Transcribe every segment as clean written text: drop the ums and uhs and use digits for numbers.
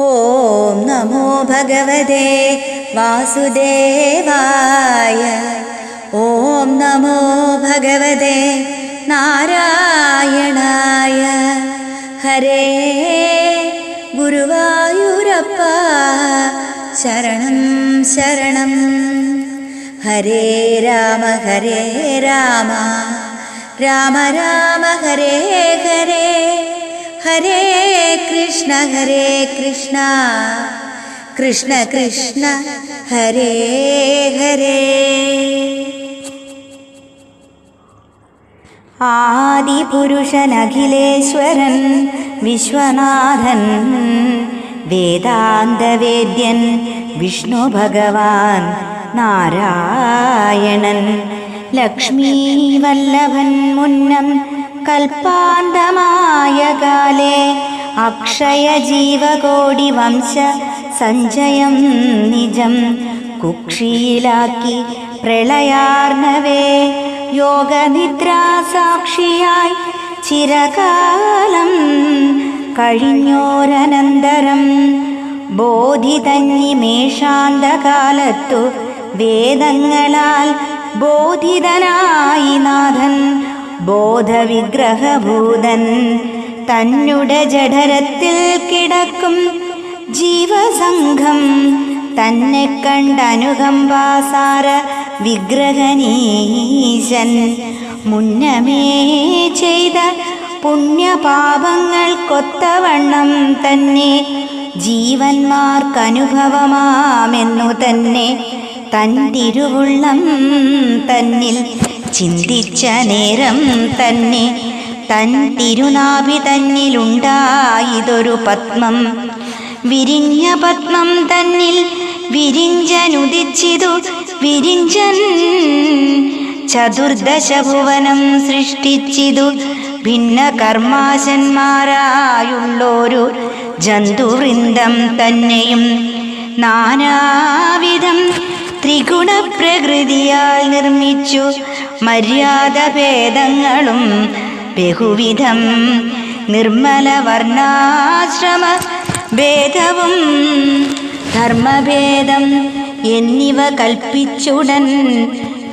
ഓം നമോ ഭഗവതേ വാസുദേവായ. ഓം നമോ ഭഗവതേ നാരായണായ. ഹരേ ഗുരുവായൂരപ്പ ശരണം ശരണം. ഹരേ രാമ രാമ രാമ ഹരേ ഹരേ. ഹരേ കൃഷ്ണ കൃഷ്ണ കൃഷ്ണ ഹരേ ഹരേ. ആദിപുരുഷൻ അഖിലേശ്വരൻ വിശ്വനാഥൻ വേദാന്തവേദ്യൻ വിഷ്ണു ഭഗവാൻ നാരായണൻ ലക്ഷ്മീ വല്ലഭൻ മുന്നം കൽപ്പാന്തമായ കാലേ അക്ഷയ ജീവകോടി വംശ സഞ്ചയം നിജം കുക്ഷിയിലാക്കി പ്രളയാർണവേ യോഗനിദ്രാ സാക്ഷിയായി ചിരകാലം കഴിഞ്ഞോരനന്തരം ബോധിതന്യമേഷാന്തകാലത്തു വേദങ്ങളാൽ ബോധിതനായി നാഥൻ ബോധവിഗ്രഹഭൂതൻ തന്നുടെ ജഠരത്തിൽ കിടക്കും ജീവസംഘം തന്നെ കണ്ടനുകമ്പാസാര വിഗ്രഹനീശൻ മുന്നമേ ചെയ്ത പുണ്യപാപങ്ങൾക്കൊത്തവണ്ണം തന്നെ ജീവന്മാർക്കനുഭവമാമെന്നു തന്നെ തൻ തിരുവുള്ളം തന്നിൽ ചിന്തിച്ച നേരം തന്നെ തൻ തിരുനാഭി തന്നിലുണ്ടായതൊരു പത്മം. വിരിഞ്ഞ പത്മം തന്നിൽ വിരിഞ്ചനുദിച്ചിതു വിരിഞ്ചൻ ചതുർദശഭുവനം സൃഷ്ടിച്ചിതു ഭിന്ന കർമാശന്മാരായുള്ളൊരു ജന്തുവൃന്ദം തന്നെയും നാനാവിധം ത്രിഗുണപ്രകൃതിയാൽ നിർമ്മിച്ചു മര്യാദഭേദങ്ങളും ബഹുവിധം നിർമ്മല വർണ്ണാശ്രമ ഭേദവും ധർമ്മഭേദം എന്നിവ കൽപ്പിച്ചുടൻ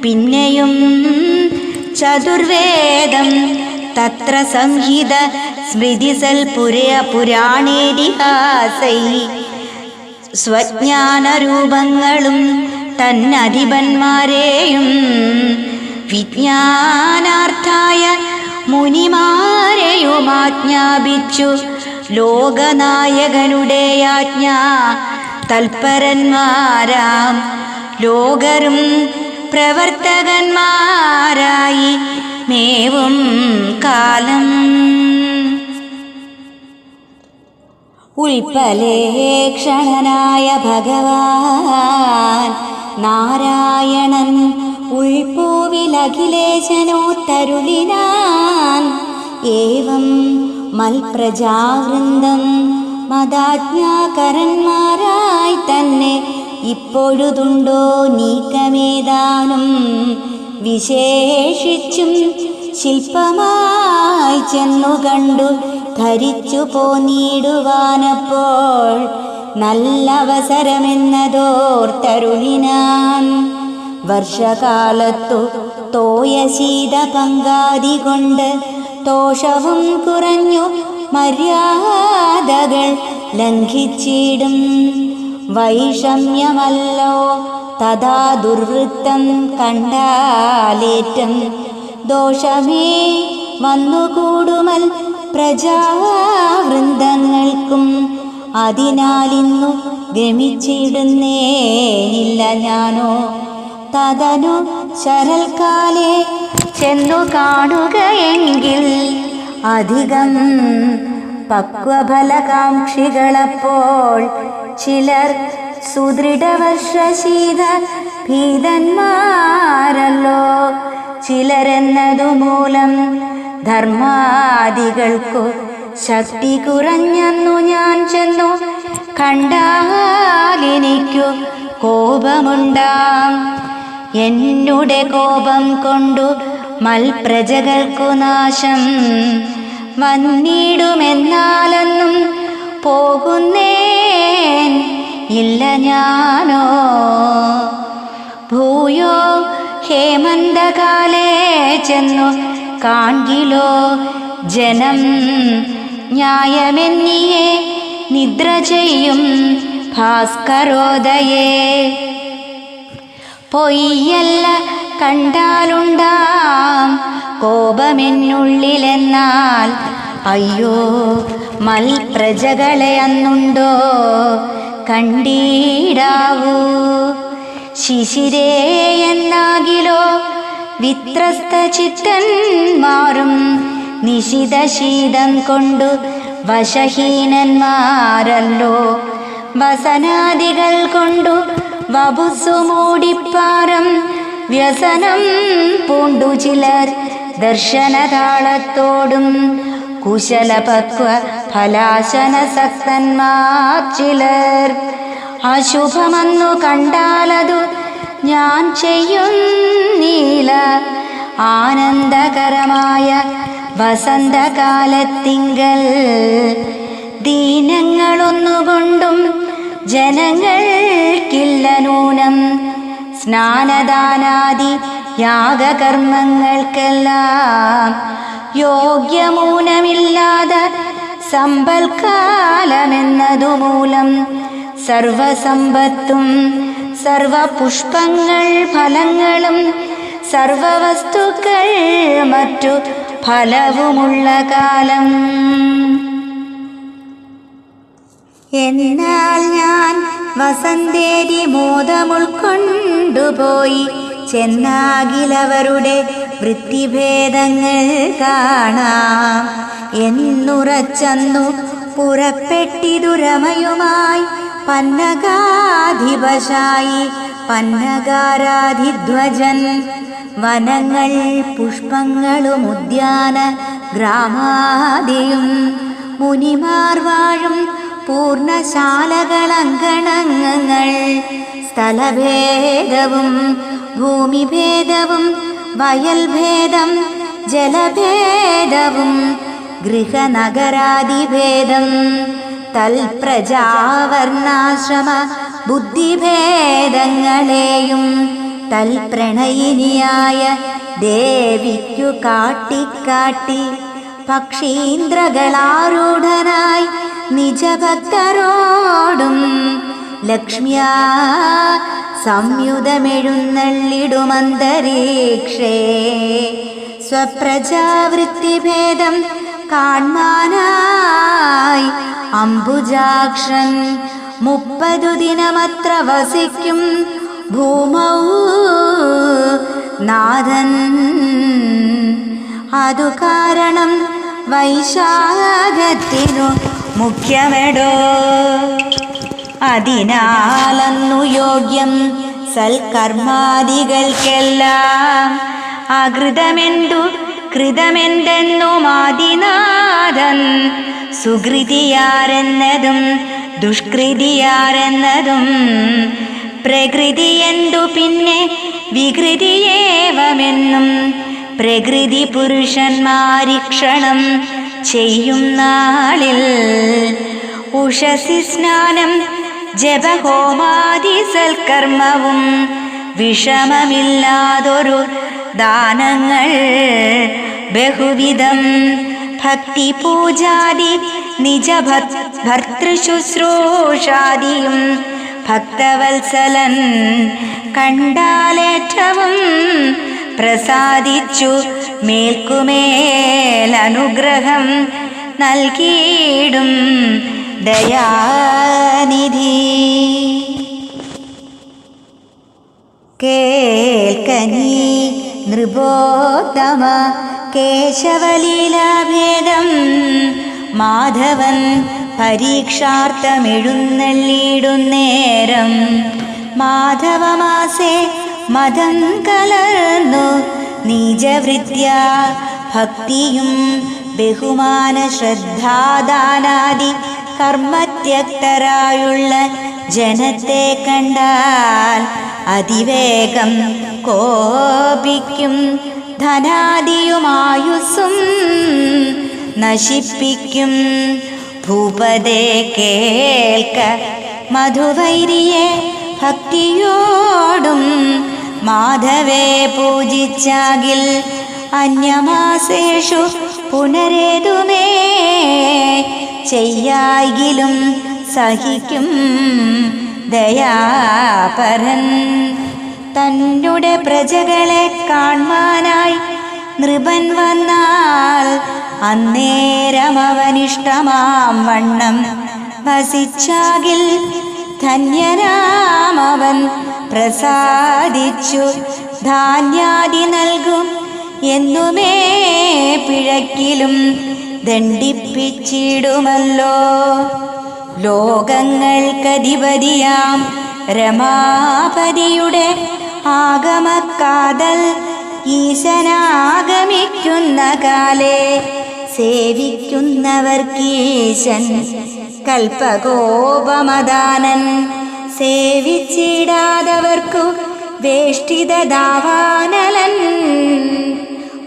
പിന്നെയും ചതുർവേദം തത്ര സംഹിത സ്മൃതിസൽ പുരാണേതിഹാസൈ സ്വജ്ഞാനരൂപങ്ങളും തന്നധിപന്മാരെയും വിജ്ഞാനാർത്ഥായ മുനിമാരെയും ആജ്ഞാപിച്ചു ലോകനായകനുടെ ആജ്ഞ തൽപരന്മാരാം ലോകരും പ്രവർത്തകന്മാരായി മേവും കാലം. ഉൽപ്പലേക്ഷണനായ ഭഗവാൻ നാരായണൻ ഉൾപ്പൂവിലഖിലേശനോത്തരുളിനാൻ. ഏവം മൽപ്രജാവൃന്ദം മദാജ്ഞാകരന്മാരായി തന്നെ ഇപ്പോഴുതുണ്ടോ നീക്കമേതാനും വിശേഷിച്ചും ശില്പമായി ചെന്നു കണ്ടു ധരിച്ചു പോന്നിടുവാനപ്പോൾ നല്ലവസരമെന്നതോർത്തരുളിനാൻ. വർഷകാലത്തു തോയ ശീത പങ്കാതി കൊണ്ട് ദോഷവും കുറഞ്ഞു മര്യാദകൾ ലംഘിച്ചിടും. വൈഷമ്യമല്ലോ തഥാ ദുർവൃത്തം കണ്ടാലേറ്റം ദോഷമേ വന്നുകൂടുമൽ പ്രജാവൃന്ദങ്ങൾക്കും. അതിനാലിന്നു ഗമിച്ചിടുന്നേനില്ല ഞാനോ. തതനു ശരൽക്കാലേ ചെന്നു കാണുകയെങ്കിൽ അധികം പക്വഫലകാംക്ഷികളപ്പോൾ ചിലർ സുദൃഢവർഷശീത ഭീതന്മാരല്ലോ. ചിലരെന്നതുമൂലം ധർമാദികൾക്കു ശക്തി കുറഞ്ഞെന്നു ഞാൻ ചെന്നു കണ്ടാലെനിക്കു കോപമുണ്ടാം. എന്നുടെ കോപം കൊണ്ടു മൽപ്രജകൾക്കു നാശം വന്നിടുമെന്നാലെന്നും പോകുന്നേ ഇല്ല ഞാനോ. ഭൂയോ ഹേമന്തകാലേ ചെന്നു കാൺകിലോ ജനം ന്യായമെന്നിയെ നിദ്ര ചെയ്യും ഭാസ്കരോദയേ. പൊയ്യല്ല കണ്ടാലുണ്ടാം കോപമെന്നുള്ളിലെന്നാൽ അയ്യോ മൽപ്രജകളെ അന്നുണ്ടോ കണ്ടീടാവൂ. ശിശിരേ എന്നാകിലോ വിത്രസ്ത ചിത്തന്മാരും നിശിതശീതം കൊണ്ടു വശഹീനന്മാരല്ലോ. വസനാദികൾ കൊണ്ടു വപുസ്സു മൂടിപ്പാരം വ്യസനം പൂണ്ടു ചിലർ ദർശനതാളത്തോടും കുശലപക്വ ഫലാശനസക്തന്മാർ ചിലർ. അശുഭമെന്നു കണ്ടാലതു ഞാൻ ചെയ്യുന്നീല ആനന്ദകരമായ വസന്തകാലത്തിങ്കൽ. ദീനങ്ങളൊന്നുകൊണ്ടും ജനങ്ങൾക്കില്ല നൂനം സ്നാനദാനാദി യാഗകർമ്മങ്ങൾക്കെല്ലാം യോഗ്യമൂലമില്ലാതെ സമ്പൽക്കാലമെന്നതുമൂലം സർവസമ്പത്തും സർവപുഷ്പങ്ങൾ ഫലങ്ങളും സർവവസ്തുക്കൾ മറ്റു ഫലവുമുള്ള കാലം. എന്നാൽ ഞാൻ വസന്തേരി മോദമുൾക്കൊണ്ടുപോയി ചെന്നാകിലവരുടെ വൃത്തിഭേദങ്ങൾ കാണാം എന്നുറച്ചന്നു പുറപ്പെട്ടിതു രമയുമായി പന്നഗാധിപശായി പന്നഗാരാധിധ്വജൻ. വനങ്ങൾ പുഷ്പങ്ങളും ഉദ്യാന ഗ്രാമാദിയും മുനിമാർ വാഴും പൂർണ്ണശാലകളങ്കണങ്ങൾ സ്ഥലഭേദവും ഭൂമിഭേദവും വയൽഭേദം ജലഭേദവും ഗൃഹനഗരാദിഭേദം തൽപ്രജാവർണാശ്രമ ബുദ്ധിഭേദങ്ങളെയും തൽപ്രണയിനിയായ ദേവിക്കു കാട്ടിക്കാട്ടി പക്ഷീന്ദ്രകളാരൂഢനായി നിജഭക്തരോടും ലക്ഷ്മ്യാ സംയുതമെഴുന്നള്ളിടുമന്തരീക്ഷേ സ്വപ്രജാവൃത്തിഭേദം കാൺമാനായി അംബുജാക്ഷൻ 30 ദിനമത്ര വസിക്കും ഭൂമൗ നാഥൻ. അതു കാരണം വൈശാഖത്തിനു മുഖ്യമെടോ. അതിനാലന്നു യോഗ്യം സൽക്കർമാദികൾക്കെല്ലാം അകൃതമെന്തു കൃതമെന്തെന്നു ആദിനാഥൻ സുകൃതിയാരെന്നതും ദുഷ്കൃതിയാരെന്നതും പ്രകൃതിയെന്തു പിന്നെ വികൃതിയേവമെന്നും പ്രകൃതി പുരുഷന്മാരിക്ഷണം ചെയ്യും നാളിൽ ഉഷസി സ്നാനം ജപഹോമാദി സൽക്കർമ്മവും വിഷമമില്ലാതൊരു ദാനങ്ങൾ ബഹുവിധം ഭക്തി പൂജാദി നിജ ഭർതൃശുശ്രൂഷാദിയും ഭക്തവത്സലൻ കണ്ടാലേറ്റവും പ്രസാദിച്ചു മേൽക്കുമേലനുഗ്രഹം നൽകിയിടും ദയാനിധി. കേൾക്കനീ നൃപോത്തമ കേശവലീലാഭേദം മാധവൻ പരീക്ഷാർത്ഥമെഴുന്നള്ളിയിടുന്നേരം മാധവമാസേ മതം കലർന്നു നീജവൃത്യ ഭക്തിയും ബഹുമാന ശ്രദ്ധാദാനാദി കർമ്മത്യക്തരായുള്ള ജനത്തെ കണ്ടാൽ അതിവേഗം കോപിക്കും. ധനാദിയുമായുസ്സും നശിപ്പിക്കും. ഭൂപതേ കേൾക്ക മധുവൈരിയെ ഭക്തിയോടും മാധവേ പൂജിച്ചാകിൽ അന്യമാസേഷു പുനരേതുമേ ചെയ്യായിലും സഹിക്കും ദയാപരൻ. തന്നുടെ പ്രജകളെ കാൺമാനായി നൃപൻ വന്നാൽ അന്നേരം അവനിഷ്ടമാം വണ്ണം വസിച്ചാകിൽ ധന്യനാമവൻ പ്രസാദിച്ചു ധാന്യാദി നൽകും എന്നുമേ പിഴക്കിലും ദണ്ഡിപ്പിച്ചിടുമല്ലോ. ലോകങ്ങൾക്കധിപതിയാം രമാപതിയുടെ ആഗമക്കാതൽ ഈശനാഗമിക്കുന്ന കാലേ സേവിക്കുന്നവർക്കീശൻ കൽപ്പകോപമദാനൻ സേവിച്ചിടാതവർക്കു വേഷ്ടിതദാവാനലൻ.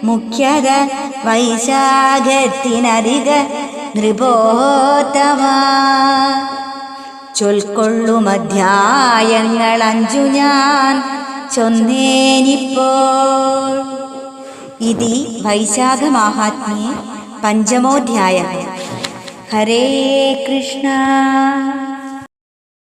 മുഖ്യത വൈശാഖത്തിനധിക നൃപോത്തമ ചൊൽക്കൊള്ളുമധ്യായങ്ങൾ 5 ഞാൻ ചൊന്നേനിപ്പോൾ. ഇതി വൈശാഖമാഹാത്മ്യേ 5-മോऽധ്യായः. ഹരേ കൃഷ്ണ.